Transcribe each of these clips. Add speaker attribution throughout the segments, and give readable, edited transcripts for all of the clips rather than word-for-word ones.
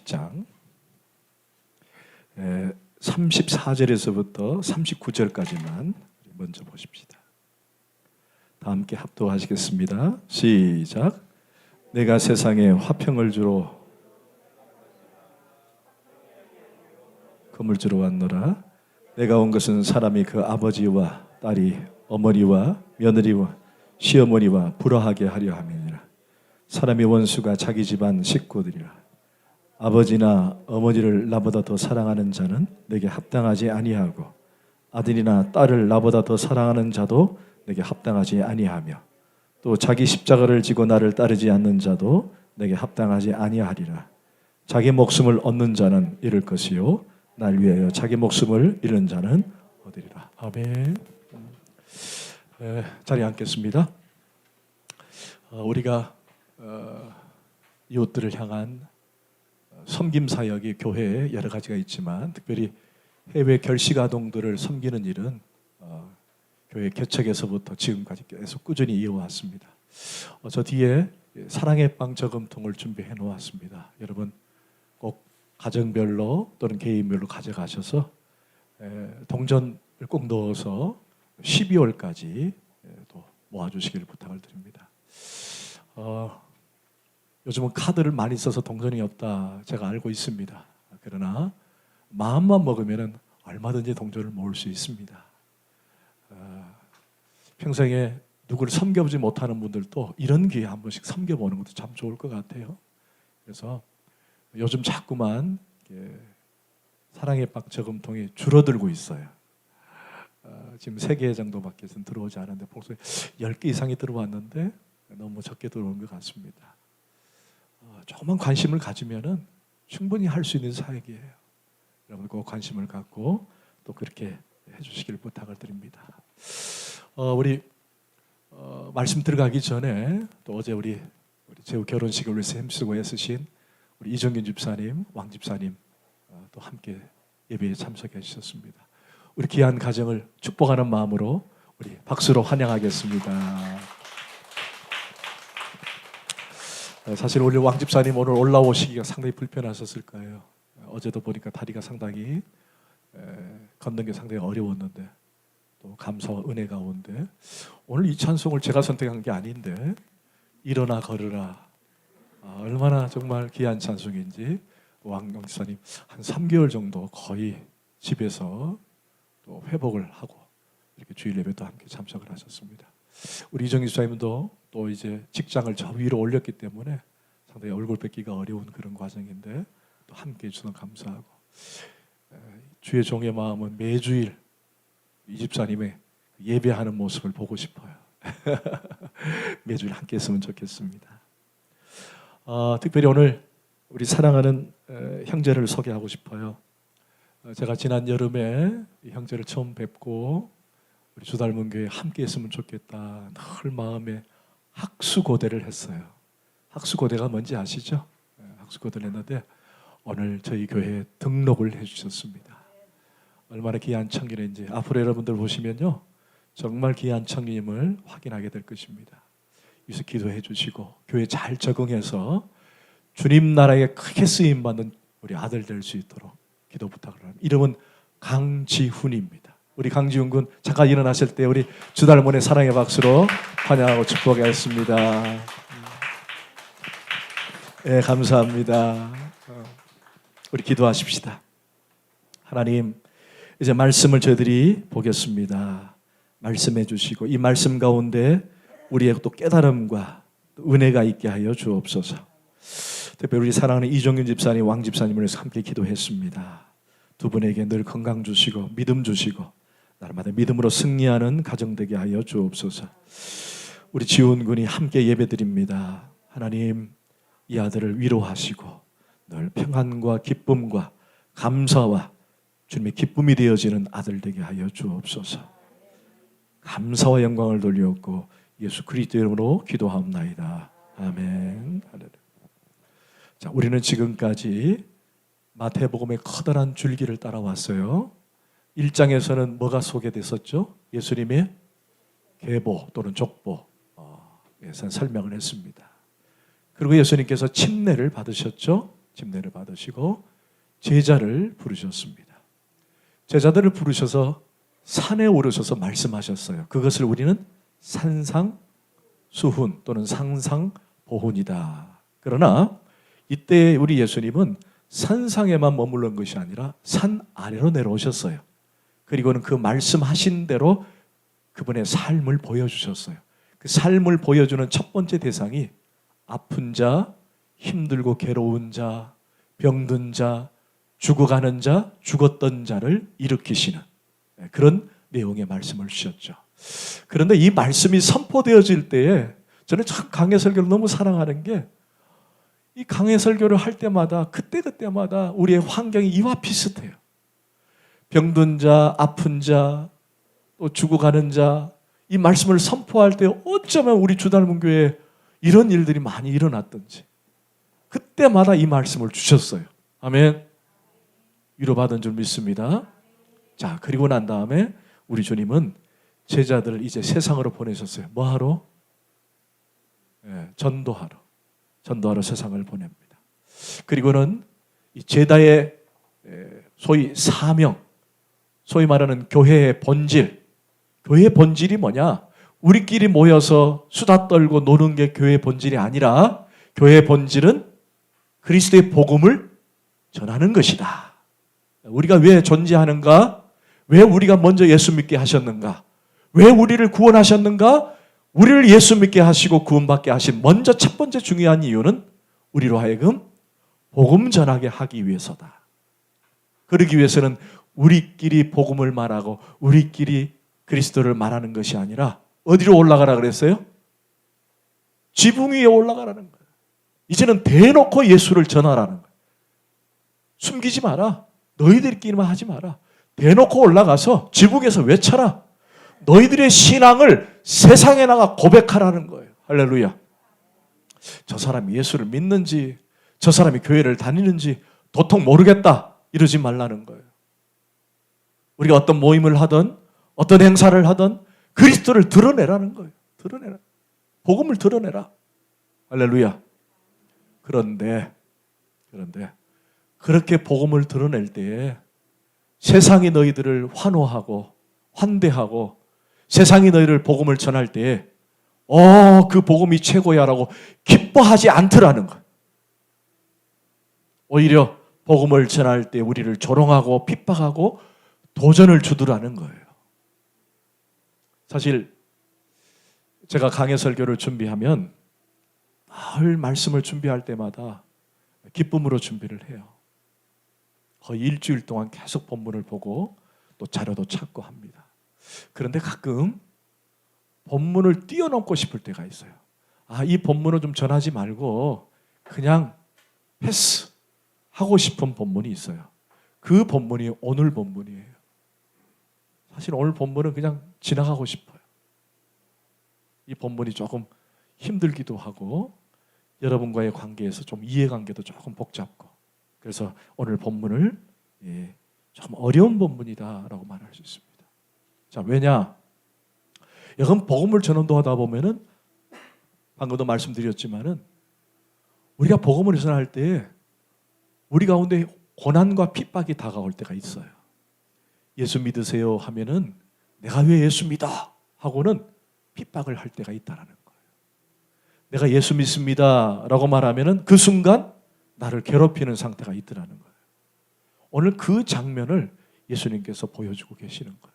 Speaker 1: 10장 34절에서부터 39절까지만 먼저 보십시다. 다 함께 합독하시겠습니다. 시작. 내가 세상에 화평을 주러 금을 주러 왔노라. 내가 온 것은 사람이 그 아버지와 딸이 어머니와 며느리와 시어머니와 불화하게 하려 함이니라. 사람이 원수가 자기 집안 식구들이라. 아버지나 어머니를 나보다 더 사랑하는 자는 내게 합당하지 아니하고 아들이나 딸을 나보다 더 사랑하는 자도 내게 합당하지 아니하며 또 자기 십자가를 지고 나를 따르지 않는 자도 내게 합당하지 아니하리라. 자기 목숨을 얻는 자는 잃을 것이요 날 위하여 자기 목숨을 잃은 자는 얻으리라. 아멘. 자리에 앉겠습니다. 우리가 이웃들을 향한 섬김 사역이 교회에 여러 가지가 있지만 특별히 해외 결식아동들을 섬기는 일은 교회 개척에서부터 지금까지 계속 꾸준히 이어왔습니다. 저 뒤에 사랑의 빵 저금통을 준비해 놓았습니다. 여러분 꼭 가정별로 또는 개인별로 가져가셔서 동전을 꼭 넣어서 12월까지 또 모아주시기를 부탁을 드립니다. 요즘은 카드를 많이 써서 동전이 없다 제가 알고 있습니다. 그러나 마음만 먹으면 얼마든지 동전을 모을 수 있습니다. 평생에 누구를 섬겨보지 못하는 분들도 이런 기회에 한 번씩 섬겨보는 것도 참 좋을 것 같아요. 그래서 요즘 자꾸만 사랑의 빵 저금통이 줄어들고 있어요. 지금 3개 정도밖에 들어오지 않았는데 벌써 10개 이상이 들어왔는데 너무 적게 들어온 것 같습니다. 조금만 관심을 가지면은 충분히 할 수 있는 사역이에요. 여러분 꼭 관심을 갖고 또 그렇게 해주시길 부탁을 드립니다. 우리 말씀 들어가기 전에 또 어제 우리 제후 결혼식을 위해서 힘쓰고 애쓰신 우리 이정균 집사님, 왕 집사님 또 함께 예배에 참석해 주셨습니다. 우리 귀한 가정을 축복하는 마음으로 우리 박수로 환영하겠습니다. 사실 우리 왕 집사님 오늘 올라오시기가 상당히 불편하셨을 거예요. 어제도 보니까 다리가 상당히 걷는 게 상당히 어려웠는데 또 감사와 은혜 가운데 오늘 이 찬송을 제가 선택한 게 아닌데 일어나 걸으라. 얼마나 정말 귀한 찬송인지 왕 집사님 한 3개월 정도 거의 집에서 또 회복을 하고 이렇게 주일 예배도 함께 참석을 하셨습니다. 우리 이정희 집사님도 또 이제 직장을 저 위로 올렸기 때문에 상당히 얼굴 뵙기가 어려운 그런 과정인데 또 함께 해주셔서 감사하고 주의 종의 마음은 매주일 이 집사님의 예배하는 모습을 보고 싶어요. 매주일 함께 했으면 좋겠습니다. 특별히 오늘 우리 사랑하는 형제를 소개하고 싶어요. 제가 지난 여름에 이 형제를 처음 뵙고 우리 주닮은 교회에 함께 했으면 좋겠다 늘 마음에 학수고대를 했어요. 학수고대가 뭔지 아시죠? 학수고대를 했는데 오늘 저희 교회에 등록을 해주셨습니다. 얼마나 귀한 청년인지 앞으로 여러분들 보시면요 정말 귀한 청년임을 확인하게 될 것입니다. 여기서 기도해 주시고 교회 잘 적응해서 주님 나라에 크게 쓰임받는 우리 아들 될 수 있도록 기도 부탁을 합니다. 이름은 강지훈입니다. 우리 강지훈 군 잠깐 일어나실 때 우리 주달몬의 사랑의 박수로 환영하고 축복하겠습니다. 네, 감사합니다. 우리 기도하십시다. 하나님, 이제 말씀을 저희들이 보겠습니다. 말씀해 주시고 이 말씀 가운데 우리의 또 깨달음과 은혜가 있게 하여 주옵소서. 특별히 우리 사랑하는 이정균 집사님, 왕 집사님을 위해서 함께 기도했습니다. 두 분에게 늘 건강 주시고 믿음 주시고 날마다 믿음으로 승리하는 가정 되게 하여 주옵소서. 우리 지훈 군이 함께 예배드립니다. 하나님, 이 아들을 위로하시고 늘 평안과 기쁨과 감사와 주님의 기쁨이 되어지는 아들 되게 하여 주옵소서. 감사와 영광을 돌리옵고 예수 그리스도 이름으로 기도하옵나이다. 아멘. 자, 우리는 지금까지 마태복음의 커다란 줄기를 따라왔어요. 1장에서는 뭐가 소개됐었죠? 예수님의 계보 또는 족보에서 설명을 했습니다. 그리고 예수님께서 침례를 받으셨죠. 침례를 받으시고 제자를 부르셨습니다. 제자들을 부르셔서 산에 오르셔서 말씀하셨어요. 그것을 우리는 산상수훈 또는 상상보훈이다. 그러나 이때 우리 예수님은 산상에만 머무른 것이 아니라 산 아래로 내려오셨어요. 그리고는 그 말씀하신 대로 그분의 삶을 보여주셨어요. 그 삶을 보여주는 첫 번째 대상이 아픈 자, 힘들고 괴로운 자, 병든 자, 죽어가는 자, 죽었던 자를 일으키시는 그런 내용의 말씀을 주셨죠. 그런데 이 말씀이 선포되어질 때에 저는 참 강해 설교를 너무 사랑하는 게 이 강해 설교를 할 때마다 그때마다 우리의 환경이 이와 비슷해요. 병든 자, 아픈 자, 또 죽어가는 자, 이 말씀을 선포할 때 어쩌면 우리 주닮은교회에 이런 일들이 많이 일어났던지 그때마다 이 말씀을 주셨어요. 아멘. 위로받은 줄 믿습니다. 자, 그리고 난 다음에 우리 주님은 제자들을 이제 세상으로 보내셨어요. 뭐하러? 전도하러 세상을 보냅니다. 그리고는 이 제다의 소위 사명, 소위 말하는 교회의 본질. 교회의 본질이 뭐냐? 우리끼리 모여서 수다 떨고 노는 게 교회의 본질이 아니라 교회의 본질은 그리스도의 복음을 전하는 것이다. 우리가 왜 존재하는가? 왜 우리가 먼저 예수 믿게 하셨는가? 왜 우리를 구원하셨는가? 우리를 예수 믿게 하시고 구원받게 하신 먼저 첫 번째 중요한 이유는 우리로 하여금 복음 전하게 하기 위해서다. 그러기 위해서는 우리끼리 복음을 말하고 우리끼리 그리스도를 말하는 것이 아니라 어디로 올라가라 그랬어요? 지붕 위에 올라가라는 거예요. 이제는 대놓고 예수를 전하라는 거예요. 숨기지 마라. 너희들끼리만 하지 마라. 대놓고 올라가서 지붕에서 외쳐라. 너희들의 신앙을 세상에 나가 고백하라는 거예요. 할렐루야. 저 사람이 예수를 믿는지 저 사람이 교회를 다니는지 도통 모르겠다 이러지 말라는 거예요. 우리가 어떤 모임을 하든 어떤 행사를 하든 그리스도를 드러내라는 거예요. 드러내라. 복음을 드러내라. 할렐루야. 그런데 그렇게 복음을 드러낼 때에 세상이 너희들을 환호하고 환대하고 세상이 너희를 복음을 전할 때에 그 복음이 최고야라고 기뻐하지 않더라는 거예요. 오히려 복음을 전할 때 우리를 조롱하고 핍박하고 도전을 주더라는 거예요. 사실 제가 강해 설교를 준비하면 늘 말씀을 준비할 때마다 기쁨으로 준비를 해요. 거의 일주일 동안 계속 본문을 보고 또 자료도 찾고 합니다. 그런데 가끔 본문을 뛰어넘고 싶을 때가 있어요. 이 본문을 좀 전하지 말고 그냥 패스하고 싶은 본문이 있어요. 그 본문이 오늘 본문이에요. 사실 오늘 본문은 그냥 지나가고 싶어요. 이 본문이 조금 힘들기도 하고 여러분과의 관계에서 좀 이해관계도 조금 복잡고 그래서 오늘 본문을 좀 어려운 본문이다라고 말할 수 있습니다. 자, 왜냐? 여러분 복음을 전도하다 보면은 방금도 말씀드렸지만은 우리가 복음을 전할 때 우리 가운데 고난과 핍박이 다가올 때가 있어요. 예수 믿으세요 하면은 내가 왜 예수 믿어? 하고는 핍박을 할 때가 있다라는 거예요. 내가 예수 믿습니다라고 말하면은 그 순간 나를 괴롭히는 상태가 있더라는 거예요. 오늘 그 장면을 예수님께서 보여주고 계시는 거예요.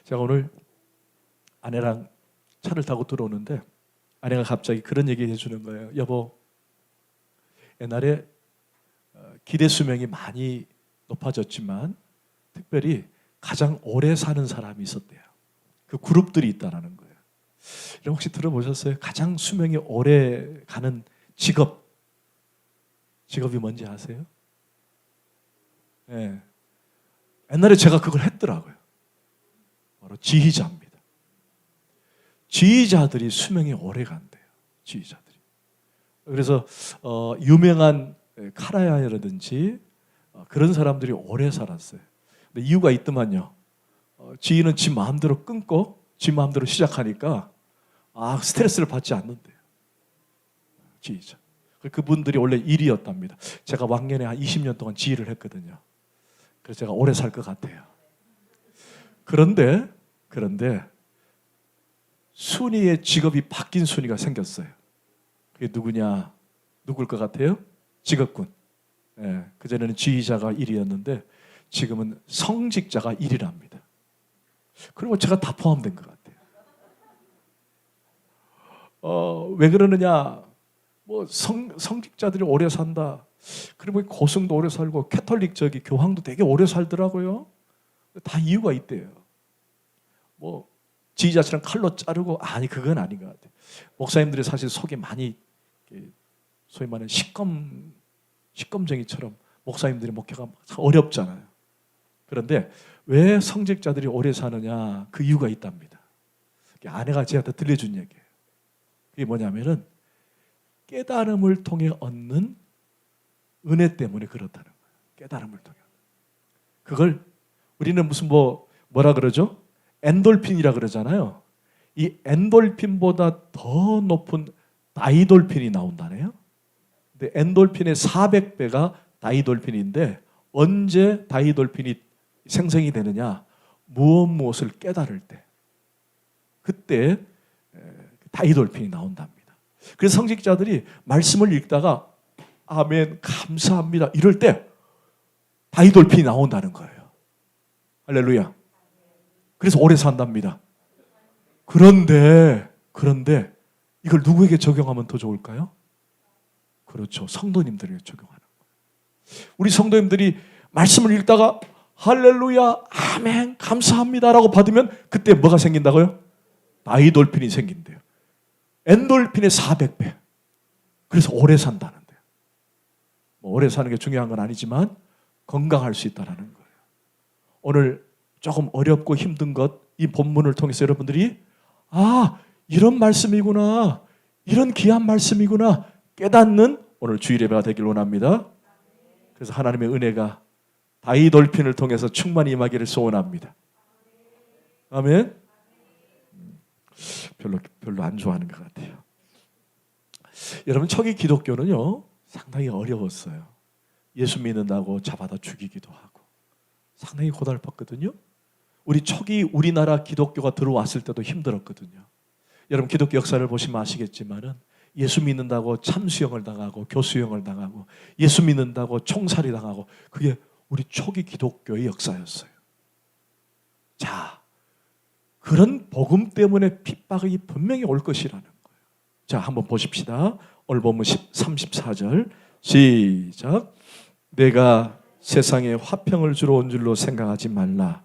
Speaker 1: 제가 오늘 아내랑 차를 타고 들어오는데 아내가 갑자기 그런 얘기 해주는 거예요. 여보, 옛날에 기대 수명이 많이 높아졌지만 특별히 가장 오래 사는 사람이 있었대요. 그 그룹들이 있다라는 거예요. 혹시 들어보셨어요? 가장 수명이 오래 가는 직업이 뭔지 아세요? 네. 옛날에 제가 그걸 했더라고요. 바로 지휘자입니다. 지휘자들이 수명이 오래 간대요. 지휘자들이. 그래서 유명한 카라야라든지 그런 사람들이 오래 살았어요. 근데 이유가 있더만요. 지휘는 지 마음대로 끊고 지 마음대로 시작하니까 스트레스를 받지 않는데요. 지휘자. 그분들이 원래 일이었답니다. 제가 왕년에 한 20년 동안 지휘를 했거든요. 그래서 제가 오래 살 것 같아요. 그런데 순이의 직업이 바뀐 순이가 생겼어요. 그게 누구냐? 누굴 것 같아요? 직업군. 예, 그전에는 지휘자가 1위였는데 지금은 성직자가 1위랍니다. 그리고 제가 다 포함된 것 같아요. 왜 그러느냐? 뭐 성직자들이 오래 산다. 그리고 고승도 오래 살고 캐톨릭 교황도 되게 오래 살더라고요. 다 이유가 있대요. 뭐 지휘자처럼 칼로 자르고 아니 그건 아닌 것 같아요. 목사님들이 사실 속에 많이 소위 말하는 식검쟁이처럼 목사님들이 목회가 어렵잖아요. 그런데 왜 성직자들이 오래 사느냐? 그 이유가 있답니다. 아내가 제한테 들려준 얘기예요. 그게 뭐냐면은 깨달음을 통해 얻는 은혜 때문에 그렇다는 거예요. 깨달음을 통해. 그걸 우리는 무슨 뭐라 그러죠? 엔돌핀이라 그러잖아요. 이 엔돌핀보다 더 높은 다이돌핀이 나온다네요. 근데 엔돌핀의 400배가 다이돌핀인데 언제 다이돌핀이 생성이 되느냐? 무엇을 깨달을 때. 그때 다이돌핀이 나온답니다. 그래서 성직자들이 말씀을 읽다가 아멘, 감사합니다 이럴 때 다이돌핀이 나온다는 거예요. 할렐루야. 그래서 오래 산답니다. 그런데 이걸 누구에게 적용하면 더 좋을까요? 그렇죠. 성도님들에게 적용하는 거예요. 우리 성도님들이 말씀을 읽다가 할렐루야, 아멘, 감사합니다라고 받으면 그때 뭐가 생긴다고요? 다이돌핀이 생긴대요. 엔돌핀의 400배. 그래서 오래 산다는데요. 뭐 오래 사는 게 중요한 건 아니지만 건강할 수 있다는 거예요. 오늘 조금 어렵고 힘든 것, 이 본문을 통해서 여러분들이 이런 말씀이구나, 이런 귀한 말씀이구나 깨닫는 오늘 주일 예배가 되길 원합니다. 그래서 하나님의 은혜가 다이돌핀을 통해서 충만히 임하기를 소원합니다. 아멘. 별로 안 좋아하는 것 같아요. 여러분, 초기 기독교는요 상당히 어려웠어요. 예수 믿는다고 잡아다 죽이기도 하고 상당히 고달팠거든요. 우리 초기 우리나라 기독교가 들어왔을 때도 힘들었거든요. 여러분 기독교 역사를 보시면 아시겠지만은 예수 믿는다고 참수형을 당하고 교수형을 당하고 예수 믿는다고 총살이 당하고 그게 우리 초기 기독교의 역사였어요. 자, 그런 복음 때문에 핍박이 분명히 올 것이라는 거예요. 자, 한번 보십시다. 오늘 본문 34절 시작. 내가 세상에 화평을 주러 온 줄로 생각하지 말라.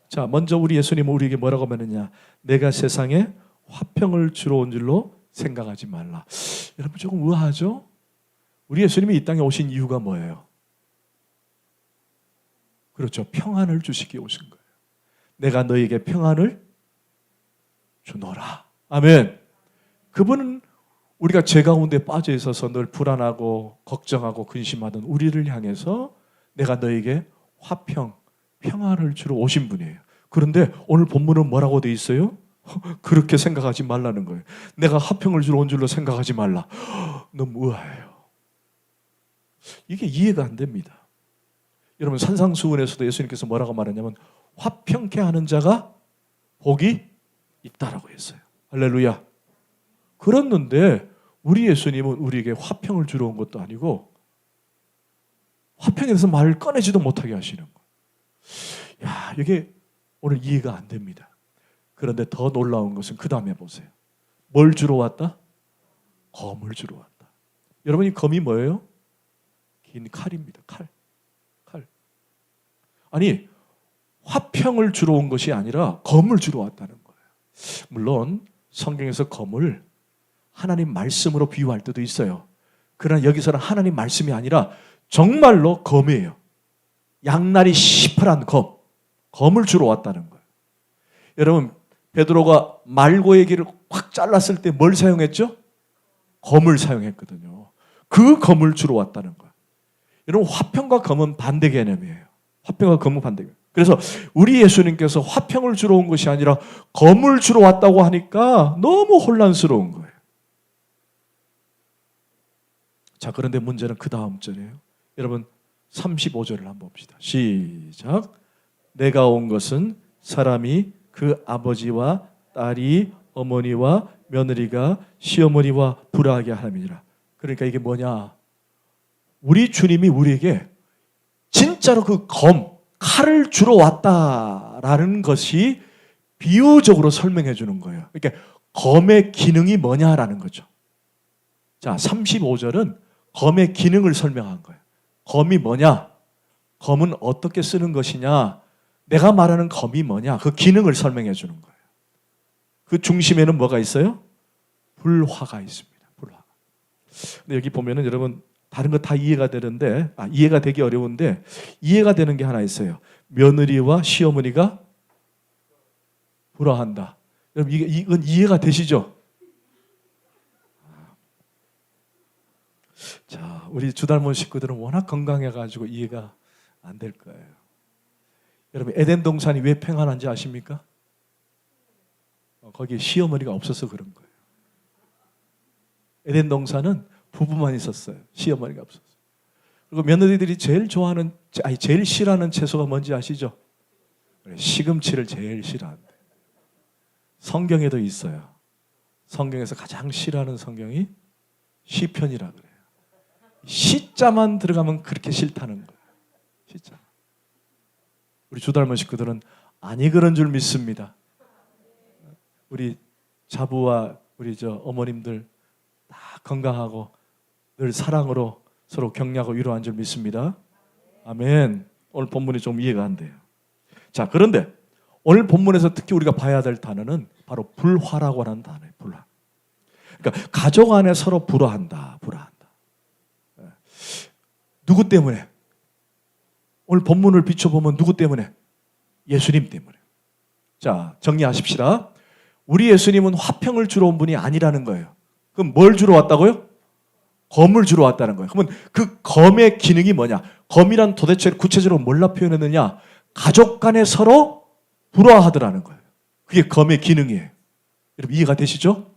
Speaker 1: 자, 먼저 우리 예수님은 우리에게 뭐라고 말했느냐? 내가 세상에 화평을 주러 온 줄로 생각하지 말라. 여러분 조금 의아하죠? 우리 예수님이 이 땅에 오신 이유가 뭐예요? 그렇죠. 평안을 주시기 오신 거예요. 내가 너에게 평안을 주노라. 아멘. 그분은 우리가 죄 가운데 빠져 있어서 늘 불안하고 걱정하고 근심하던 우리를 향해서 내가 너에게 화평, 평안을 주러 오신 분이에요. 그런데 오늘 본문은 뭐라고 돼 있어요? 그렇게 생각하지 말라는 거예요. 내가 화평을 주러 온 줄로 생각하지 말라. 너무 의아해요. 이게 이해가 안 됩니다. 여러분 산상수훈에서도 예수님께서 뭐라고 말했냐면 화평케 하는 자가 복이 있다라고 했어요. 할렐루야. 그랬는데 우리 예수님은 우리에게 화평을 주러 온 것도 아니고 화평에 대해서 말을 꺼내지도 못하게 하시는 거예요. 야, 이게 오늘 이해가 안 됩니다. 그런데 더 놀라운 것은 그 다음에 보세요. 뭘 주러 왔다? 검을 주러 왔다. 여러분 이 검이 뭐예요? 긴 칼입니다. 칼. 아니 화평을 주러 온 것이 아니라 검을 주러 왔다는 거예요. 물론 성경에서 검을 하나님 말씀으로 비유할 때도 있어요. 그러나 여기서는 하나님 말씀이 아니라 정말로 검이에요. 양날이 시퍼런 검을 주러 왔다는 거예요. 여러분 베드로가 말고의 길을 확 잘랐을 때 뭘 사용했죠? 검을 사용했거든요. 그 검을 주러 왔다는 거예요. 여러분 화평과 검은 반대 개념이에요. 화평과 검은 반대 개념. 그래서 우리 예수님께서 화평을 주러 온 것이 아니라 검을 주러 왔다고 하니까 너무 혼란스러운 거예요. 자, 그런데 문제는 그 다음 절이에요. 여러분 35절을 한번 봅시다. 시작. 내가 온 것은 사람이 그 아버지와 딸이 어머니와 며느리가 시어머니와 불화하게 함이니라. 그러니까 이게 뭐냐? 우리 주님이 우리에게 진짜로 그 칼을 주러 왔다라는 것이 비유적으로 설명해 주는 거예요. 그러니까 검의 기능이 뭐냐라는 거죠. 자, 35절은 검의 기능을 설명한 거예요. 검이 뭐냐? 검은 어떻게 쓰는 것이냐? 내가 말하는 검이 뭐냐? 그 기능을 설명해 주는 거예요. 그 중심에는 뭐가 있어요? 불화가 있습니다. 불화. 근데 여기 보면은 여러분 다른 거 다 이해가 되는데, 이해가 되기 어려운데 이해가 되는 게 하나 있어요. 며느리와 시어머니가 불화한다. 여러분 이건 이해가 되시죠? 자, 우리 주닮은 식구들은 워낙 건강해가지고 이해가 안 될 거예요. 여러분 에덴 동산이 왜 평안한지 아십니까? 거기에 시어머니가 없어서 그런 거예요. 에덴 동산은 부부만 있었어요. 시어머니가 없었어요. 그리고 며느리들이 제일 좋아하는, 제일 싫어하는 채소가 뭔지 아시죠? 시금치를 제일 싫어한대. 성경에도 있어요. 성경에서 가장 싫어하는 성경이 시편이라 그래요. 시자만 들어가면 그렇게 싫다는 거예요. 시자. 우리 주닮은 식구들은 아니 그런 줄 믿습니다. 우리 자부와 우리 어머님들 다 건강하고 늘 사랑으로 서로 격려하고 위로한 줄 믿습니다. 아멘. 오늘 본문이 좀 이해가 안 돼요. 자, 그런데 오늘 본문에서 특히 우리가 봐야 될 단어는 바로 불화라고 하는 단어예요. 불화. 그러니까 가족 안에 서로 불화한다. 누구 때문에? 오늘 본문을 비춰보면 누구 때문에? 예수님 때문에. 자, 정리하십시다. 우리 예수님은 화평을 주러 온 분이 아니라는 거예요. 그럼 뭘 주러 왔다고요? 검을 주러 왔다는 거예요. 그러면 그 검의 기능이 뭐냐? 검이란 도대체 구체적으로 뭘로 표현했느냐? 가족 간에 서로 불화하더라는 거예요. 그게 검의 기능이에요. 여러분 이해가 되시죠?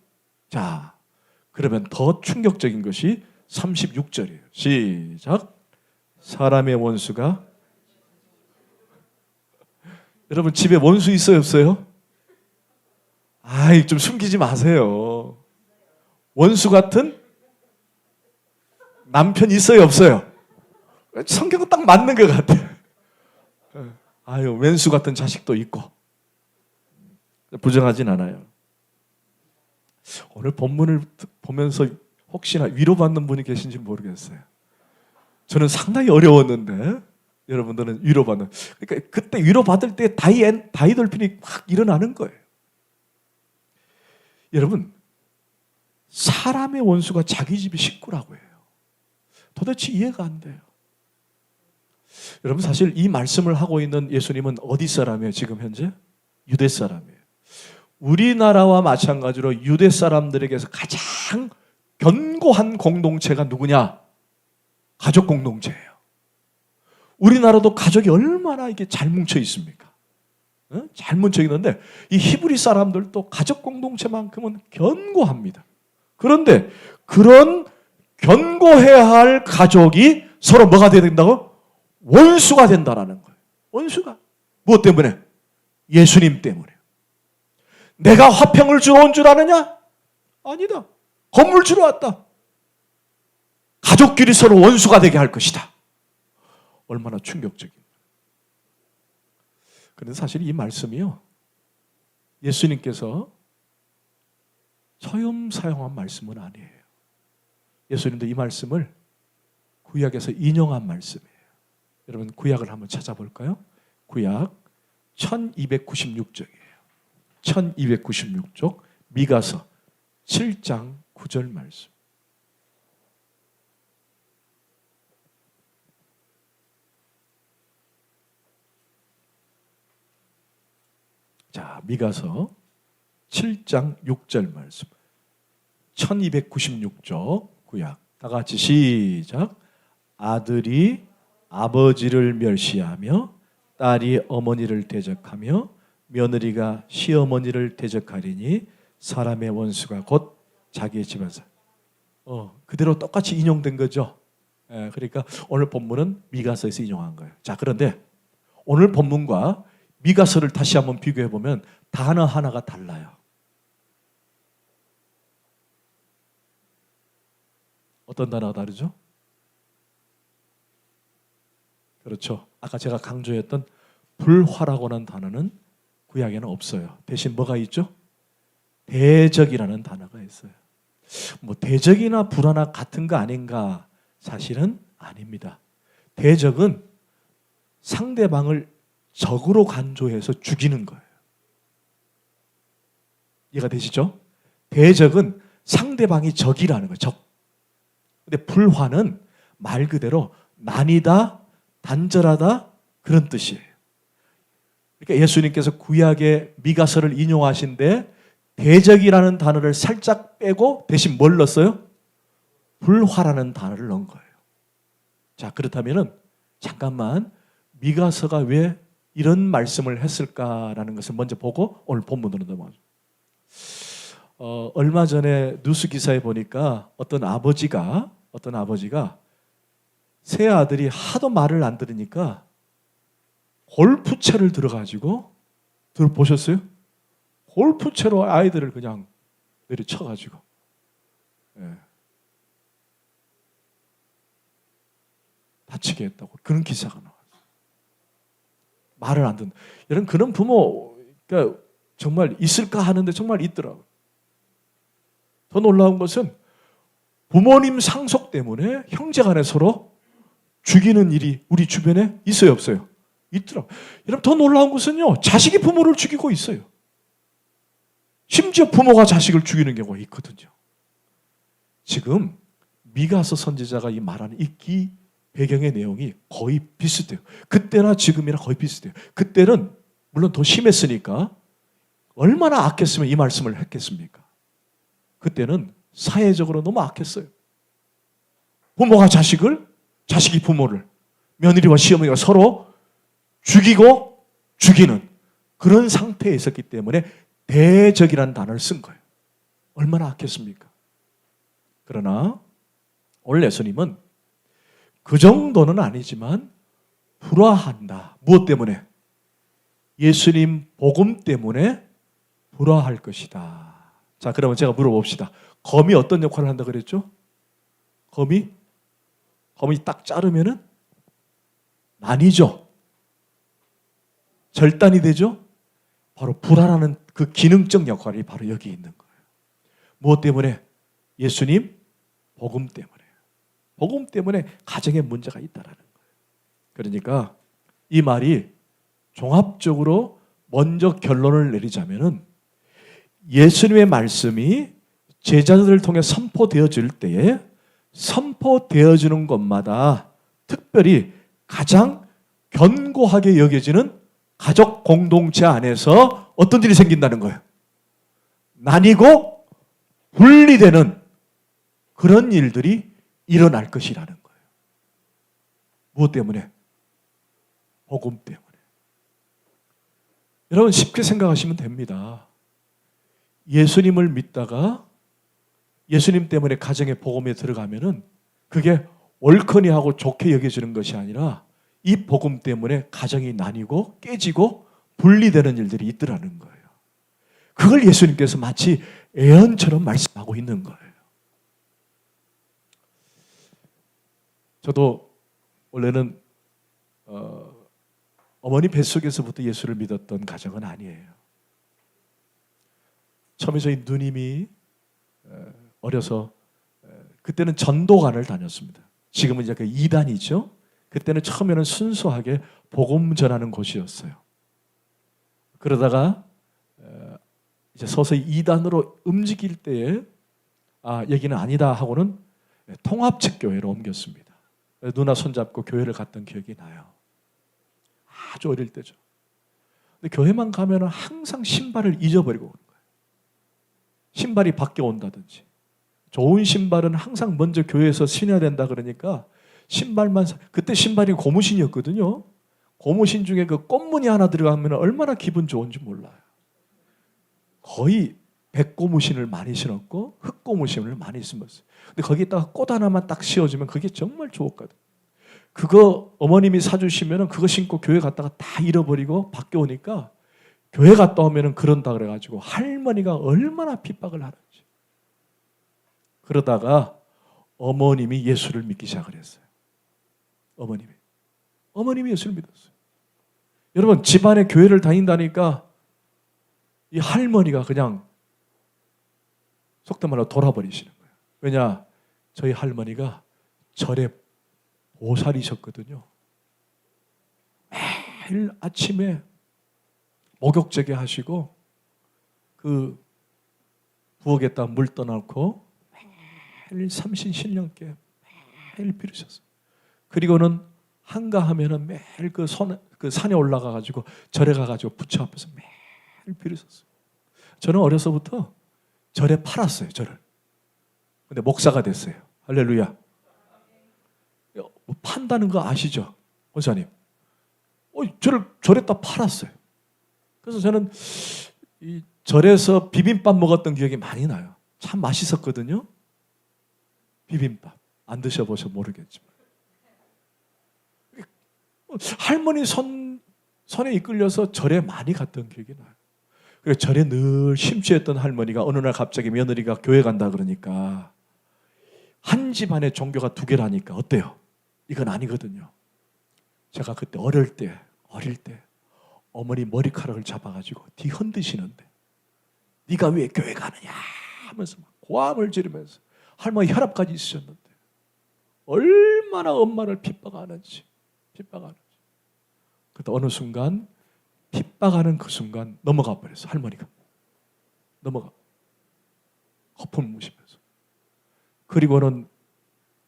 Speaker 1: 자, 그러면 더 충격적인 것이 36절이에요. 시작. 사람의 원수가, 여러분 집에 원수 있어요 없어요? 좀 숨기지 마세요. 원수 같은 남편 있어요 없어요? 성경은 딱 맞는 것 같아요. 왼수 같은 자식도 있고. 부정하진 않아요. 오늘 본문을 보면서 혹시나 위로받는 분이 계신지 모르겠어요. 저는 상당히 어려웠는데 여러분들은 위로받는. 그러니까 그때 위로받을 때 다이돌핀이 확 일어나는 거예요. 여러분, 사람의 원수가 자기 집이 식구라고 해요. 도대체 이해가 안 돼요. 여러분 사실 이 말씀을 하고 있는 예수님은 어디 사람이에요? 지금 현재? 유대 사람이에요. 우리나라와 마찬가지로 유대 사람들에게서 가장 견고한 공동체가 누구냐? 가족 공동체예요. 우리나라도 가족이 얼마나 이게 잘 뭉쳐 있습니까? 잘 뭉쳐 있는데 이 히브리 사람들도 가족 공동체만큼은 견고합니다. 그런데 그런 견고해야 할 가족이 서로 뭐가 돼야 된다고? 원수가 된다라는 거예요. 원수가. 무엇 때문에? 예수님 때문에. 내가 화평을 주러 온 줄 아느냐? 아니다. 검을 주러 왔다. 가족끼리 서로 원수가 되게 할 것이다. 얼마나 충격적인. 그런데 사실 이 말씀이요, 예수님께서 처음 사용한 말씀은 아니에요. 예수님도 이 말씀을 구약에서 인용한 말씀이에요. 여러분 구약을 한번 찾아볼까요? 구약 1296쪽이에요. 1296쪽 미가서 7장 9절 말씀. 자, 미가서 7장 6절 말씀. 1296쪽 구약. 다 같이 시작. 아들이 아버지를 멸시하며 딸이 어머니를 대적하며 며느리가 시어머니를 대적하리니 사람의 원수가 곧 자기의 집에서. 그대로 똑같이 인용된 거죠. 그러니까 오늘 본문은 미가서에서 인용한 거예요. 자, 그런데 오늘 본문과 미가서를 다시 한번 비교해 보면 단어 하나가 달라요. 어떤 단어가 다르죠? 그렇죠. 아까 제가 강조했던 불화라고는 단어는 구약에는 없어요. 대신 뭐가 있죠? 대적이라는 단어가 있어요. 뭐 대적이나 불화나 같은 거 아닌가? 사실은 아닙니다. 대적은 상대방을 적으로 간주해서 죽이는 거예요. 이해가 되시죠? 대적은 상대방이 적이라는 거예요. 적. 근데 불화는 말 그대로 난이다, 단절하다 그런 뜻이에요. 그러니까 예수님께서 구약의 미가서를 인용하신데 대적이라는 단어를 살짝 빼고 대신 뭘 넣었어요? 불화라는 단어를 넣은 거예요. 자, 그렇다면은 잠깐만 미가서가 왜 이런 말씀을 했을까라는 것을 먼저 보고 오늘 본문으로 넘어가죠. 얼마 전에 뉴스 기사에 보니까 어떤 아버지가 새 아들이 하도 말을 안 들으니까 골프채를 들어가지고 보셨어요? 골프채로 아이들을 그냥 내리쳐가지고 다치게 했다고 그런 기사가 나왔어요. 말을 안 듣는 이런 그런 부모가 정말 있을까 하는데 정말 있더라고요. 더 놀라운 것은 부모님 상속 때문에 형제간에 서로 죽이는 일이 우리 주변에 있어요, 없어요? 있더라고요. 여러분 더 놀라운 것은요, 자식이 부모를 죽이고 있어요. 심지어 부모가 자식을 죽이는 경우가 있거든요. 지금 미가서 선지자가 이 말하는 이 배경의 내용이 거의 비슷해요. 그때나 지금이나 거의 비슷해요. 그때는 물론 더 심했으니까 얼마나 악했으면 이 말씀을 했겠습니까? 그때는 사회적으로 너무 악했어요. 부모가 자식을, 자식이 부모를, 며느리와 시어머니가 서로 죽이고 죽이는 그런 상태에 있었기 때문에 대적이라는 단어를 쓴 거예요. 얼마나 악했습니까? 그러나 오늘 예수님은 그 정도는 아니지만 불화한다. 무엇 때문에? 예수님 복음 때문에 불화할 것이다. 자, 그러면 제가 물어봅시다. 검이 어떤 역할을 한다 그랬죠? 검이 딱 자르면은 나뉘죠. 절단이 되죠. 바로 불화라는 그 기능적 역할이 바로 여기 있는 거예요. 무엇 때문에? 예수님 복음 때문에. 복음 때문에 가정에 문제가 있다라는 거예요. 그러니까 이 말이 종합적으로 먼저 결론을 내리자면은 예수님의 말씀이 제자들을 통해 선포되어질 때에 선포되어지는 것마다 특별히 가장 견고하게 여겨지는 가족 공동체 안에서 어떤 일이 생긴다는 거예요. 나뉘고 분리되는 그런 일들이 일어날 것이라는 거예요. 무엇 때문에? 복음 때문에. 여러분 쉽게 생각하시면 됩니다. 예수님을 믿다가 예수님 때문에 가정의 복음에 들어가면은 그게 옳거니 하고 좋게 여겨지는 것이 아니라 이 복음 때문에 가정이 나뉘고 깨지고 분리되는 일들이 있더라는 거예요. 그걸 예수님께서 마치 애언처럼 말씀하고 있는 거예요. 저도 원래는 어머니 뱃속에서부터 예수를 믿었던 가정은 아니에요. 처음에 저희 누님이 어려서 그때는 전도관을 다녔습니다. 지금은 이제 그 2단이죠. 그때는 처음에는 순수하게 복음 전하는 곳이었어요. 그러다가 이제 서서히 2단으로 움직일 때에 여기는 아니다 하고는 통합측 교회로 옮겼습니다. 누나 손잡고 교회를 갔던 기억이 나요. 아주 어릴 때죠. 근데 교회만 가면은 항상 신발을 잊어버리고 오는 거예요. 신발이 밖에 온다든지. 좋은 신발은 항상 먼저 교회에서 신어야 된다 그러니까 신발만 그때 신발이 고무신이었거든요. 고무신 중에 그 꽃무늬 하나 들어가면 얼마나 기분 좋은지 몰라요. 거의 백고무신을 많이 신었고 흑고무신을 많이 심었어요. 근데 거기에다가 꽃 하나만 딱 씌워주면 그게 정말 좋았거든. 그거 어머님이 사주시면 그거 신고 교회 갔다가 다 잃어버리고 밖에 오니까 교회 갔다 오면 그런다 그래가지고 할머니가 얼마나 핍박을 하는지. 그러다가 어머님이 예수를 믿기 시작을 했어요. 어머님이 예수를 믿었어요. 여러분, 집안에 교회를 다닌다니까 이 할머니가 그냥 속된 말로 돌아버리시는 거예요. 왜냐? 저희 할머니가 절에 보살이셨거든요. 매일 아침에 목욕제게 하시고 그 부엌에다 물 떠놓고 매일 삼신신령께 매일 비르셨어요. 그리고는 한가하면은 매일 그 산에 올라가가지고 절에 가가지고 부처 앞에서 매일 비르셨어요. 저는 어려서부터 절에 팔았어요, 절을. 근데 목사가 됐어요. 할렐루야. 뭐 판다는 거 아시죠? 원사님. 절에다 팔았어요. 그래서 저는 이 절에서 비빔밥 먹었던 기억이 많이 나요. 참 맛있었거든요. 비빔밥. 안 드셔보셔 모르겠지만. 할머니 손에 이끌려서 절에 많이 갔던 기억이 나요. 그래서 절에 늘 심취했던 할머니가 어느 날 갑자기 며느리가 교회 간다 그러니까 한 집안에 종교가 두 개라니까 어때요? 이건 아니거든요. 제가 그때 어릴 때 어머니 머리카락을 잡아가지고 뒤 흔드시는데 네가 왜 교회 가느냐 하면서 막 고함을 지르면서 할머니 혈압까지 있으셨는데 얼마나 엄마를 핍박하는지. 그때 어느 순간 핍박하는 그 순간 넘어가 버렸어. 할머니가 거품 무시면서. 그리고는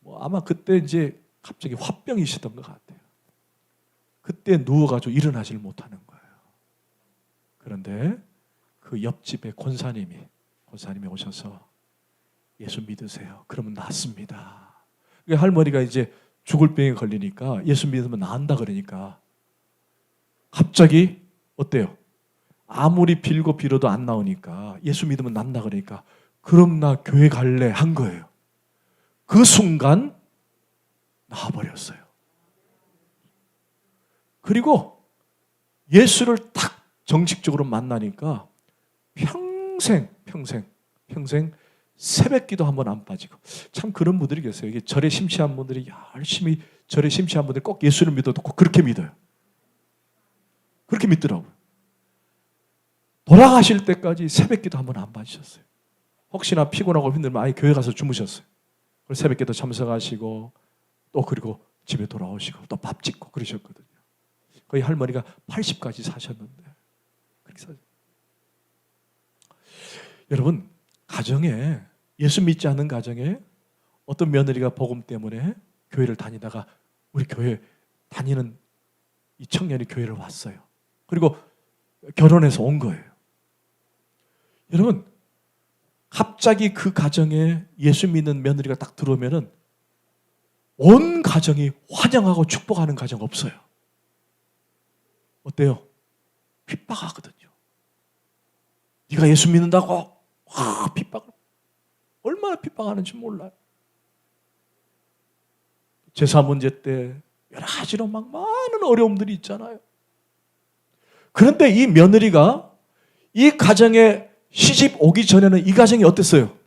Speaker 1: 뭐 아마 그때 이제 갑자기 화병이시던 것 같아요. 그때 누워가지고 일어나질 못하는 거예요. 그런데 그 옆집에 권사님이 오셔서 예수 믿으세요. 그러면 낫습니다. 할머니가 이제 죽을 병에 걸리니까 예수 믿으면 나은다 그러니까 갑자기 어때요? 아무리 빌고 빌어도 안 나오니까 예수 믿으면 낫다 그러니까 그럼 나 교회 갈래 한 거예요. 그 순간 나와버렸어요. 그리고 예수를 딱 정식적으로 만나니까 평생 새벽기도 한 번 안 빠지고. 참 그런 분들이 계세요. 이게 절에 심취한 분들이 열심히 절에 심취한 분들이 꼭 예수를 믿어도 꼭 그렇게 믿어요. 그렇게 믿더라고요. 돌아가실 때까지 새벽기도 한 번 안 빠지셨어요. 혹시나 피곤하고 힘들면 아예 교회 가서 주무셨어요. 그리고 새벽기도 참석하시고 또 그리고 집에 돌아오시고 또 밥 짓고 그러셨거든요. 거의 할머니가 80까지 사셨는데 그렇게 사셨어요. 여러분, 가정에 예수 믿지 않는 가정에 어떤 며느리가 복음 때문에 교회를 다니다가 우리 교회 다니는 이 청년이 교회를 왔어요. 그리고 결혼해서 온 거예요. 여러분, 갑자기 그 가정에 예수 믿는 며느리가 딱 들어오면은 온 가정이 환영하고 축복하는 가정 없어요. 어때요? 핍박하거든요. 네가 예수 믿는다고? 핍박을. 얼마나 핍박하는지 몰라요. 제사 문제 때 여러 가지로 막 많은 어려움들이 있잖아요. 그런데 이 며느리가 이 가정에 시집 오기 전에는 이 가정이 어땠어요?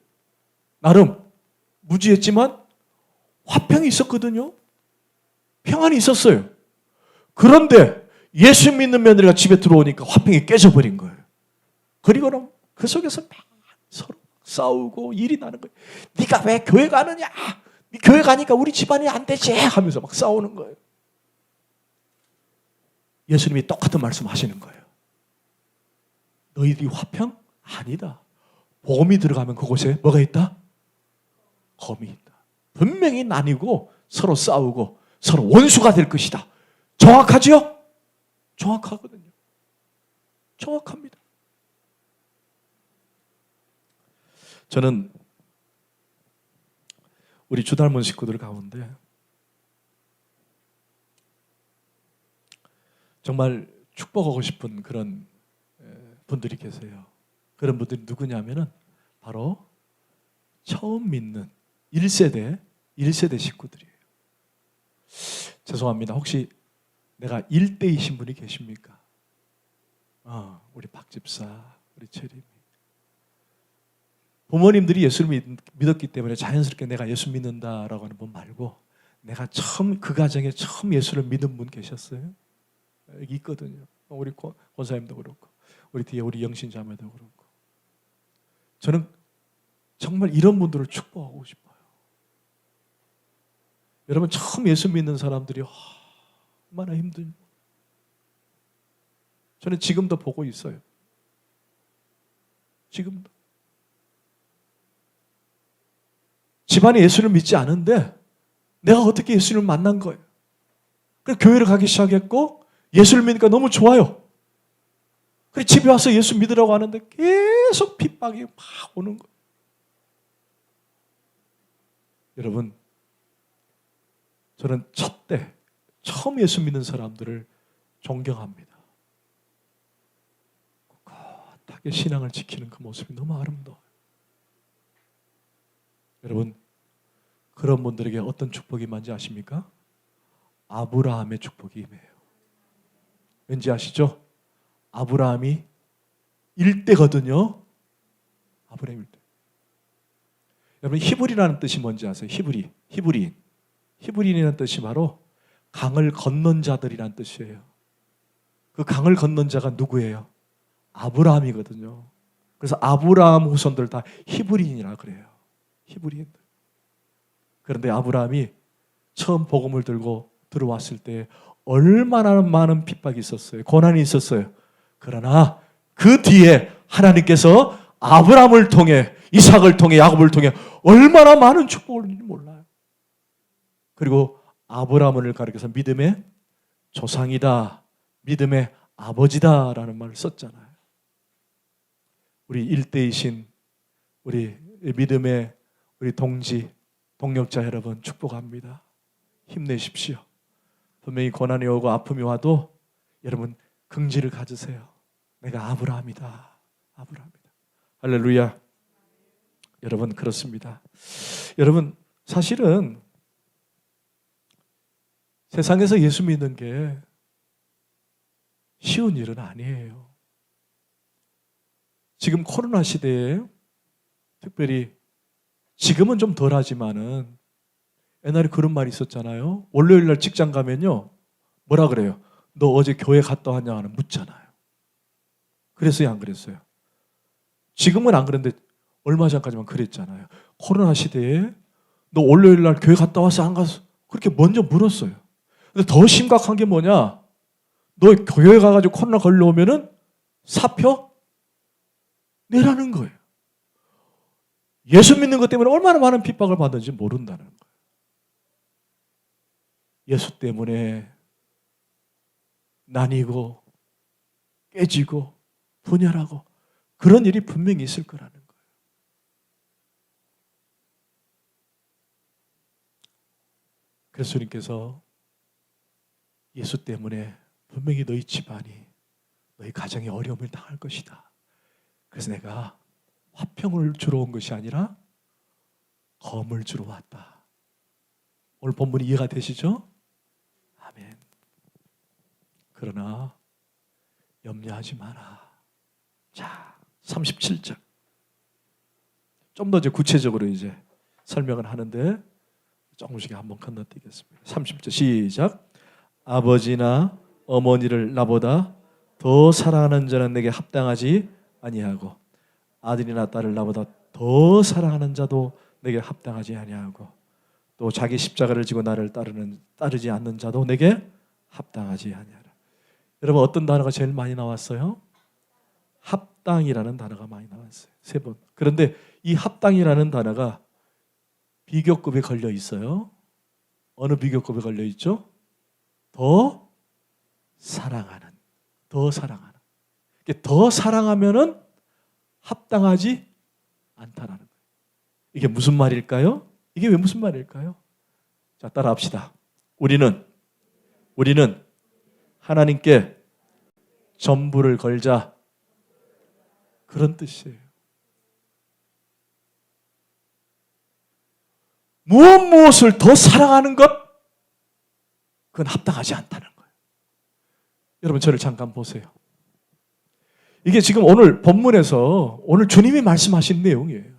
Speaker 1: 나름 무지했지만 화평이 있었거든요. 평안이 있었어요. 그런데 예수 믿는 며느리가 집에 들어오니까 화평이 깨져버린 거예요. 그리고는 그 속에서 막 서로 싸우고 일이 나는 거예요. 네가 왜 교회 가느냐? 네 교회 가니까 우리 집안이 안 되지 하면서 막 싸우는 거예요. 예수님이 똑같은 말씀 하시는 거예요. 너희들이 화평? 아니다. 봄이 들어가면 그곳에 뭐가 있다? 검이 있다. 분명히 나뉘고 서로 싸우고 서로 원수가 될 것이다. 정확하지요? 정확하거든요. 정확합니다. 저는 우리 주 닮은 식구들 가운데 정말 축복하고 싶은 그런 분들이 계세요. 그런 분들이 누구냐면은 바로 처음 믿는 1세대 식구들이에요. 죄송합니다. 혹시 내가 1대이신 분이 계십니까? 우리 박 집사, 우리 체리. 부모님들이 예수를 믿었기 때문에 자연스럽게 내가 예수 믿는다라고 하는 분 말고 내가 그 가정에 처음 예수를 믿은 분 계셨어요? 여기 있거든요. 우리 권사님도 그렇고 우리 뒤에 우리 영신 자매도 그렇고 저는 정말 이런 분들을 축복하고 싶어요. 여러분 처음 예수 믿는 사람들이 얼마나 힘든지 저는 지금도 보고 있어요. 지금도. 집안에 예수를 믿지 않은데 내가 어떻게 예수를 만난 거예요. 그래서 교회를 가기 시작했고 예수를 믿으니까 너무 좋아요. 그래서 집에 와서 예수 믿으라고 하는데 계속 핍박이 막 오는 거예요. 여러분 저는 처음 예수 믿는 사람들을 존경합니다. 꿋꿋하게 신앙을 지키는 그 모습이 너무 아름다워요. 여러분 그런 분들에게 어떤 축복이 임한지 아십니까? 아브라함의 축복이 임해요. 왠지 아시죠? 아브라함이 1대거든요. 아브라함 1대. 여러분 히브리라는 뜻이 뭔지 아세요? 히브리인이라는 뜻이 바로 강을 건넌 자들이라는 뜻이에요. 그 강을 건넌 자가 누구예요? 아브라함이거든요. 그래서 아브라함 후손들 다 히브리인이라 그래요. 히브리인들. 그런데 아브라함이 처음 복음을 들고 들어왔을 때 얼마나 많은 핍박이 있었어요. 고난이 있었어요. 그러나 그 뒤에 하나님께서 아브라함을 통해 이삭을 통해 야곱을 통해 얼마나 많은 축복을 주는지 몰라요. 그리고 아브라함을 가리켜서 믿음의 조상이다. 믿음의 아버지다라는 말을 썼잖아요. 우리 일대이신 우리 믿음의 우리 동력자 여러분 축복합니다. 힘내십시오. 분명히 고난이 오고 아픔이 와도 여러분 긍지를 가지세요. 내가 아브라함이다. 아브라함이다. 할렐루야. 여러분 그렇습니다. 여러분 사실은 세상에서 예수 믿는 게 쉬운 일은 아니에요. 지금 코로나 시대에 특별히 지금은 좀 덜하지만은 옛날에 그런 말이 있었잖아요. 월요일 날 직장 가면요. 뭐라 그래요? 너 어제 교회 갔다 왔냐 하는 묻잖아요. 그랬어요? 안 그랬어요? 지금은 안 그런데 얼마 전까지만 그랬잖아요. 코로나 시대에 너 월요일 날 교회 갔다 왔어? 안 갔어? 그렇게 먼저 물었어요. 근데 더 심각한 게 뭐냐? 너 교회 가가지고 코로나 걸려오면은 사표 내라는 거예요. 예수 믿는 것 때문에 얼마나 많은 핍박을 받는지 모른다는 거예요. 예수 때문에 나뉘고 깨지고 분열하고 그런 일이 분명히 있을 거라는 거예요. 그래서 주님께서 예수 때문에 분명히 너희 집안이 너희 가정이 어려움을 당할 것이다. 그래서 내가 화평을 주러 온 것이 아니라 검을 주러 왔다. 오늘 본문이 이해가 되시죠? 아멘. 그러나 염려하지 마라. 자, 37절. 좀 더 이제 구체적으로 이제 설명을 하는데 조금씩 한번 건너뛰겠습니다. 30절 시작. 아버지나 어머니를 나보다 더 사랑하는 자는 내게 합당하지 아니하고 아들이나 딸을 나보다 더 사랑하는 자도 내게 합당하지 아니하고 또 자기 십자가를 지고 나를 따르지 않는 자도 내게 합당하지 아니하라. 여러분 어떤 단어가 제일 많이 나왔어요? 합당이라는 단어가 많이 나왔어요. 3번. 그런데 이 합당이라는 단어가 비교급에 걸려 있어요. 어느 비교급에 걸려 있죠? 더 사랑하는. 더 사랑하는. 더 사랑하면은 합당하지 않다라는 거예요. 이게 무슨 말일까요? 이게 왜 무슨 말일까요? 자, 따라합시다. 우리는 하나님께 전부를 걸자 그런 뜻이에요. 무엇을 더 사랑하는 것? 그건 합당하지 않다는 거예요. 여러분 저를 잠깐 보세요. 이게 지금 오늘 본문에서 오늘 주님이 말씀하신 내용이에요.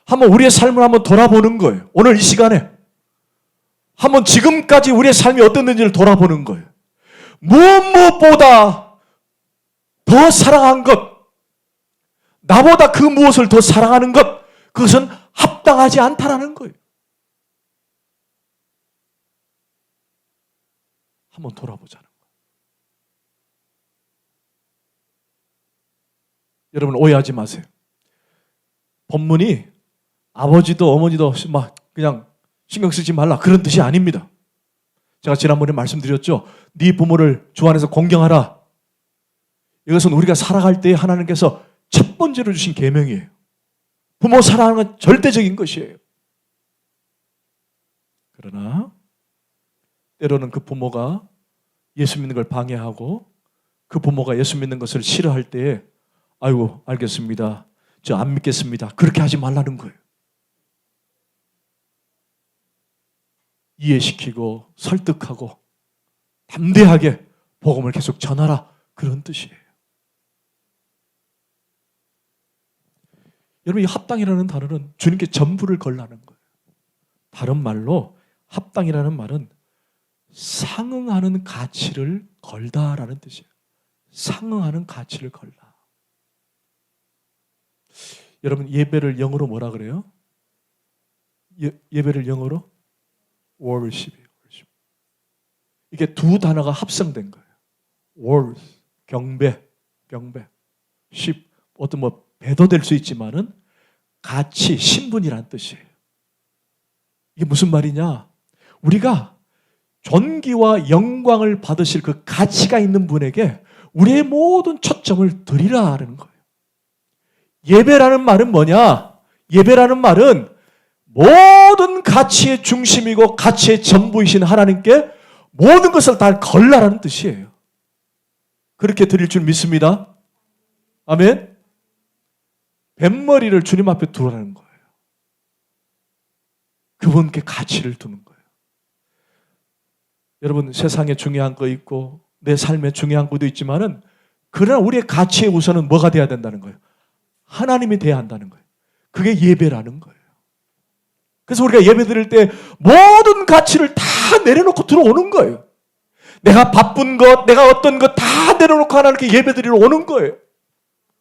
Speaker 1: 한번 우리의 삶을 한번 돌아보는 거예요. 오늘 이 시간에 한번 지금까지 우리의 삶이 어땠는지를 돌아보는 거예요. 무엇보다 더 사랑한 것, 나보다 그 무엇을 더 사랑하는 것, 그것은 합당하지 않다라는 거예요. 한번 돌아보자는 거예요. 여러분 오해하지 마세요. 본문이 아버지도 어머니도 막 그냥 신경 쓰지 말라 그런 뜻이 아닙니다. 제가 지난번에 말씀드렸죠. 네 부모를 주 안에서 공경하라. 이것은 우리가 살아갈 때 하나님께서 첫 번째로 주신 계명이에요. 부모 사랑하는 건 절대적인 것이에요. 그러나 때로는 그 부모가 예수 믿는 걸 방해하고 그 부모가 예수 믿는 것을 싫어할 때에 아이고 알겠습니다. 저 안 믿겠습니다. 그렇게 하지 말라는 거예요. 이해시키고 설득하고 담대하게 복음을 계속 전하라. 그런 뜻이에요. 여러분 이 합당이라는 단어는 주님께 전부를 걸라는 거예요. 다른 말로 합당이라는 말은 상응하는 가치를 걸다라는 뜻이에요. 상응하는 가치를 걸다. 여러분 예배를 영어로 뭐라 그래요? 예배를 영어로 worship이에요. 이게 두 단어가 합성된 거예요. worship, 경배, ship, 어떤 뭐 배도 될 수 있지만은 가치, 신분이란 뜻이에요. 이게 무슨 말이냐? 우리가 존귀와 영광을 받으실 그 가치가 있는 분에게 우리의 모든 초점을 드리라는 거예요. 예배라는 말은 뭐냐? 예배라는 말은 모든 가치의 중심이고 가치의 전부이신 하나님께 모든 것을 다 걸라라는 뜻이에요. 그렇게 드릴 줄 믿습니다. 아멘. 뱃머리를 주님 앞에 두라는 거예요. 그분께 가치를 두는 거예요. 여러분 세상에 중요한 거 있고 내 삶에 중요한 것도 있지만은 그러나 우리의 가치의 우선은 뭐가 돼야 된다는 거예요? 하나님이 돼야 한다는 거예요. 그게 예배라는 거예요. 그래서 우리가 예배 드릴 때 모든 가치를 다 내려놓고 들어오는 거예요. 내가 바쁜 것, 내가 어떤 것 다 내려놓고 하나님께 예배 드리러 오는 거예요.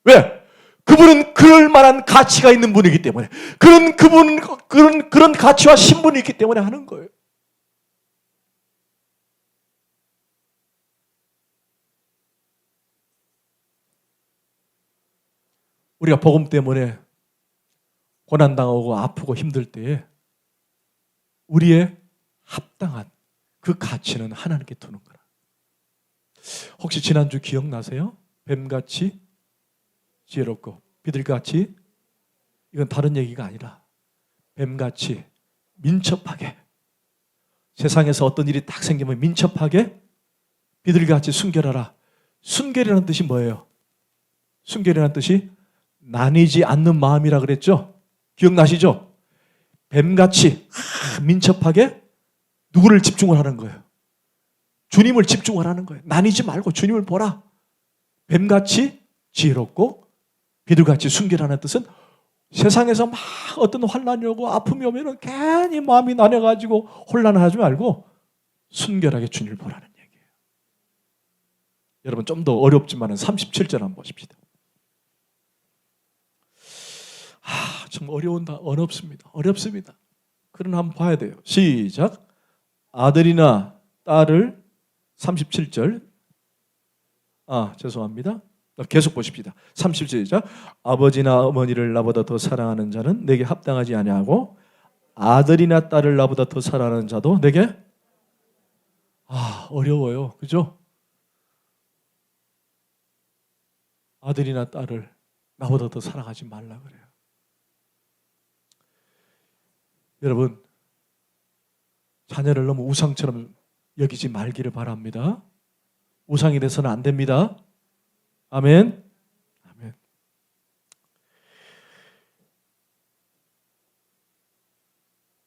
Speaker 1: 왜? 그분은 그럴 만한 가치가 있는 분이기 때문에 그런 가치와 신분이 있기 때문에 하는 거예요. 우리가 복음 때문에 고난당하고 아프고 힘들 때에 우리의 합당한 그 가치는 하나님께 두는 거라. 혹시 지난주 기억나세요? 뱀같이 지혜롭고 비둘기같이, 이건 다른 얘기가 아니라 뱀같이 민첩하게, 세상에서 어떤 일이 딱 생기면 민첩하게 비둘기같이 순결하라. 순결이라는 뜻이 뭐예요? 순결이라는 뜻이 나뉘지 않는 마음이라 그랬죠? 기억나시죠? 뱀같이 민첩하게 누구를 집중을 하는 거예요? 주님을 집중을 하는 거예요. 나뉘지 말고 주님을 보라. 뱀같이 지혜롭고 비둘기같이 순결하는 뜻은 세상에서 막 어떤 환난이 오고 아픔이 오면 괜히 마음이 나뉘어가지고 혼란하지 말고 순결하게 주님을 보라는 얘기예요. 여러분 좀 더 어렵지만 37절 한번 보십시다. 좀 어렵습니다. 그러나 한번 봐야 돼요. 시작. 아들이나 딸을 37절. 죄송합니다. 계속 보십시다. 37절. 아버지나 어머니를 나보다 더 사랑하는 자는 내게 합당하지 아니하고 아들이나 딸을 나보다 더 사랑하는 자도 내게 어려워요. 그죠? 아들이나 딸을 나보다 더 사랑하지 말라 그래요. 여러분, 자녀를 너무 우상처럼 여기지 말기를 바랍니다. 우상이 돼서는 안 됩니다. 아멘.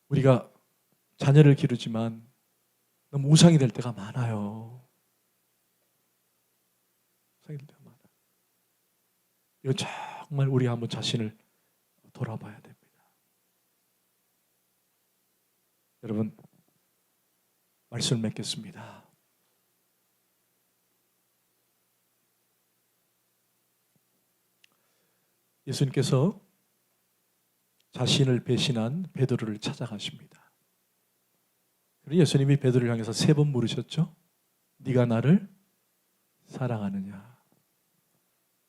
Speaker 1: 우리가 자녀를 기르지만 너무 우상이 될 때가 많아요. 우상이 될 때가 많아요. 이거 정말 우리가 한번 자신을 돌아봐야 됩니다. 여러분, 말씀을 맺겠습니다. 예수님께서 자신을 배신한 베드로를 찾아가십니다. 그리고 예수님이 베드로를 향해서 3번 물으셨죠. 네가 나를 사랑하느냐?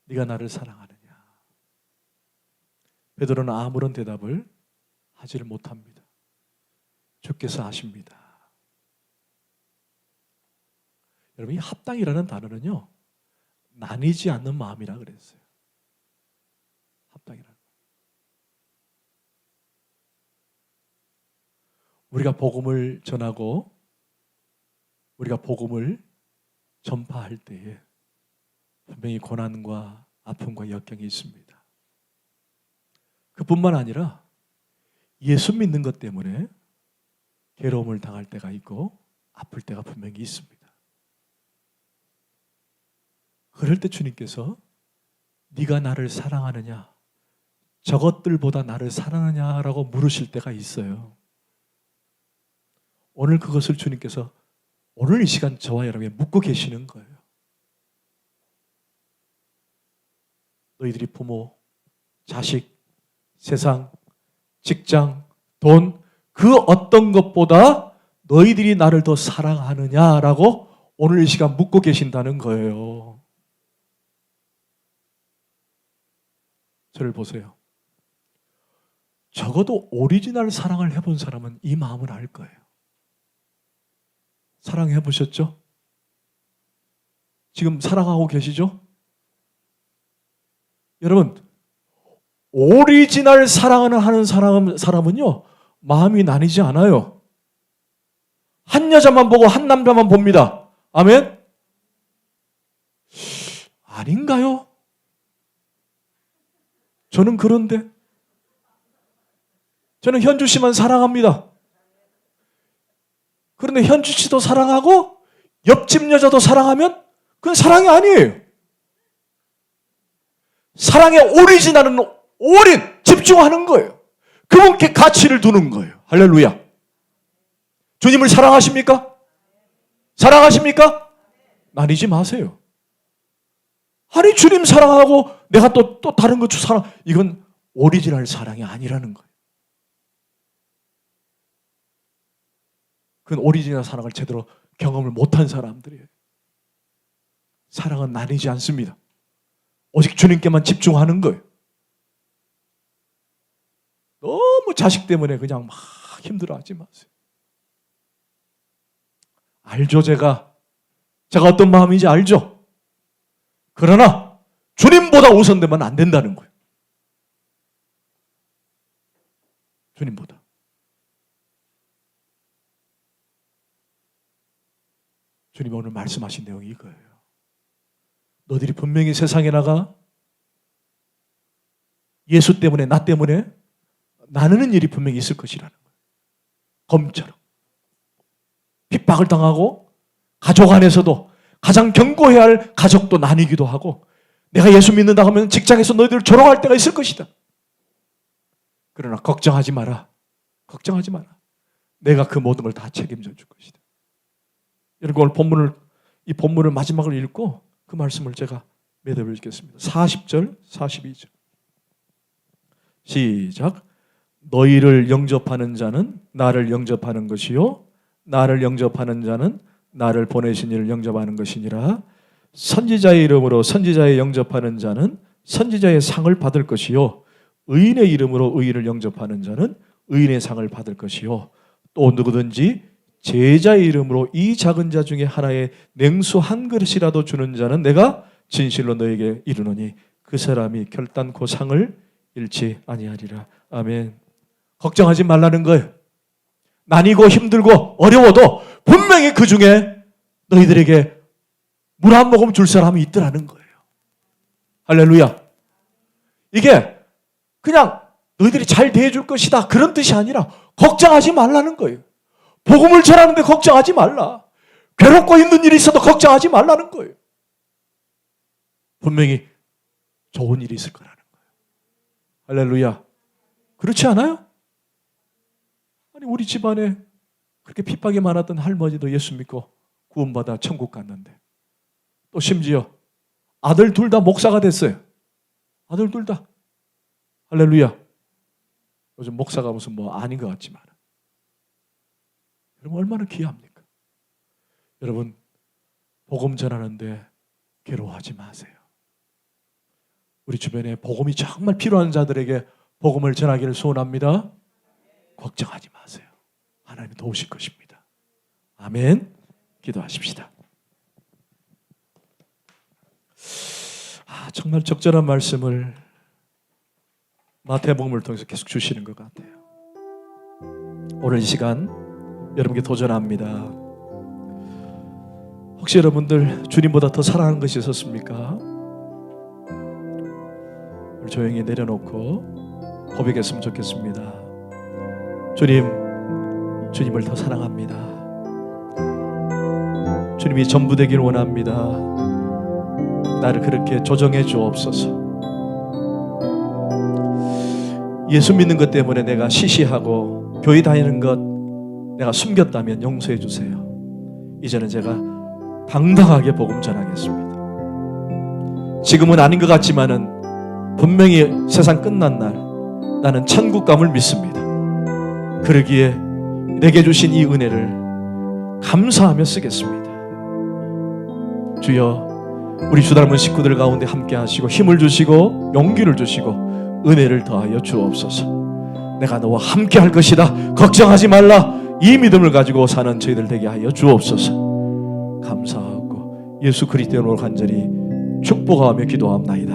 Speaker 1: 네가 나를 사랑하느냐? 베드로는 아무런 대답을 하지를 못합니다. 주께서 아십니다. 여러분, 이 합당이라는 단어는요, 나뉘지 않는 마음이라 그랬어요. 합당이라는. 우리가 복음을 전하고 우리가 복음을 전파할 때에 분명히 고난과 아픔과 역경이 있습니다. 그뿐만 아니라 예수 믿는 것 때문에 괴로움을 당할 때가 있고 아플 때가 분명히 있습니다. 그럴 때 주님께서 네가 나를 사랑하느냐? 저것들보다 나를 사랑하느냐라고 물으실 때가 있어요. 오늘 그것을 주님께서 오늘 이 시간 저와 여러분에게 묻고 계시는 거예요. 너희들이 부모, 자식, 세상, 직장, 돈, 그 어떤 것보다 너희들이 나를 더 사랑하느냐라고 오늘 이 시간 묻고 계신다는 거예요. 저를 보세요. 적어도 오리지널 사랑을 해본 사람은 이 마음을 알 거예요. 사랑해 보셨죠? 지금 사랑하고 계시죠? 여러분, 오리지널 사랑을 하는 사람은요, 마음이 나뉘지 않아요. 한 여자만 보고 한 남자만 봅니다. 아멘? 아닌가요? 저는 그런데. 저는 현주 씨만 사랑합니다. 그런데 현주 씨도 사랑하고 옆집 여자도 사랑하면 그건 사랑이 아니에요. 사랑의 오리지널은 올인, 집중하는 거예요. 그분께 가치를 두는 거예요. 할렐루야. 주님을 사랑하십니까? 사랑하십니까? 나뉘지 마세요. 아니, 주님 사랑하고 내가 또 다른 것 사랑, 이건 오리지널 사랑이 아니라는 거예요. 그건 오리지널 사랑을 제대로 경험을 못한 사람들이에요. 사랑은 나뉘지 않습니다. 오직 주님께만 집중하는 거예요. 너무 자식 때문에 그냥 막 힘들어하지 마세요. 알죠, 제가 어떤 마음인지 알죠? 그러나 주님보다 우선되면 안 된다는 거예요. 주님보다. 주님이 오늘 말씀하신 내용이 이거예요. 너희들이 분명히 세상에 나가 예수 때문에, 나 때문에 나누는 일이 분명히 있을 것이라는 거예요. 검처럼. 핍박을 당하고 가족 안에서도 가장 견고해야 할 가족도 나뉘기도 하고, 내가 예수 믿는다 하면 직장에서 너희들 조롱할 때가 있을 것이다. 그러나 걱정하지 마라. 걱정하지 마라. 내가 그 모든 걸 다 책임져 줄 것이다. 여러분, 오늘 이 본문을 마지막을 읽고 그 말씀을 제가 매듭을 읽겠습니다. 40절, 42절. 시작. 너희를 영접하는 자는 나를 영접하는 것이요, 나를 영접하는 자는 나를 보내신 이를 영접하는 것이니라. 선지자의 이름으로 선지자의 영접하는 자는 선지자의 상을 받을 것이요, 의인의 이름으로 의인을 영접하는 자는 의인의 상을 받을 것이요, 또 누구든지 제자의 이름으로 이 작은 자 중에 하나의 냉수 한 그릇이라도 주는 자는 내가 진실로 너에게 이르노니 그 사람이 결단코 상을 잃지 아니하리라. 아멘. 걱정하지 말라는 거예요. 나뉘고 힘들고 어려워도 분명히 그 중에 너희들에게 물 한 모금 줄 사람이 있더라는 거예요. 할렐루야. 이게 그냥 너희들이 잘 대해줄 것이다. 그런 뜻이 아니라 걱정하지 말라는 거예요. 복음을 전하는데 걱정하지 말라. 괴롭고 힘든 일이 있어도 걱정하지 말라는 거예요. 분명히 좋은 일이 있을 거라는 거예요. 할렐루야. 그렇지 않아요? 아니 우리 집안에 그렇게 핍박이 많았던 할머니도 예수 믿고 구원받아 천국 갔는데 또 심지어 아들 둘 다 목사가 됐어요. 아들 둘 다. 할렐루야. 요즘 목사가 무슨 뭐 아닌 것 같지만 여러분 얼마나 귀합니까? 여러분 복음 전하는데 괴로워하지 마세요. 우리 주변에 복음이 정말 필요한 자들에게 복음을 전하기를 소원합니다. 걱정하지 마세요. 하나님이 도우실 것입니다. 아멘. 기도하십시다. 정말 적절한 말씀을 마태복음을 통해서 계속 주시는 것 같아요. 오늘 이 시간 여러분께 도전합니다. 혹시 여러분들 주님보다 더 사랑하는 것이 있었습니까? 조용히 내려놓고 고백했으면 좋겠습니다. 주님을 더 사랑합니다. 주님이 전부 되길 원합니다. 나를 그렇게 조정해 주옵소서. 예수 믿는 것 때문에 내가 시시하고 교회 다니는 것 내가 숨겼다면 용서해 주세요. 이제는 제가 당당하게 복음 전하겠습니다. 지금은 아닌 것 같지만은 분명히 세상 끝난 날 나는 천국감을 믿습니다. 그러기에 내게 주신 이 은혜를 감사하며 쓰겠습니다. 주여 우리 주 닮은 식구들 가운데 함께 하시고 힘을 주시고 용기를 주시고 은혜를 더하여 주옵소서. 내가 너와 함께 할 것이다. 걱정하지 말라. 이 믿음을 가지고 사는 저희들 되게 하여 주옵소서. 감사하고 예수 그리스도로 간절히 축복하며 기도합나이다.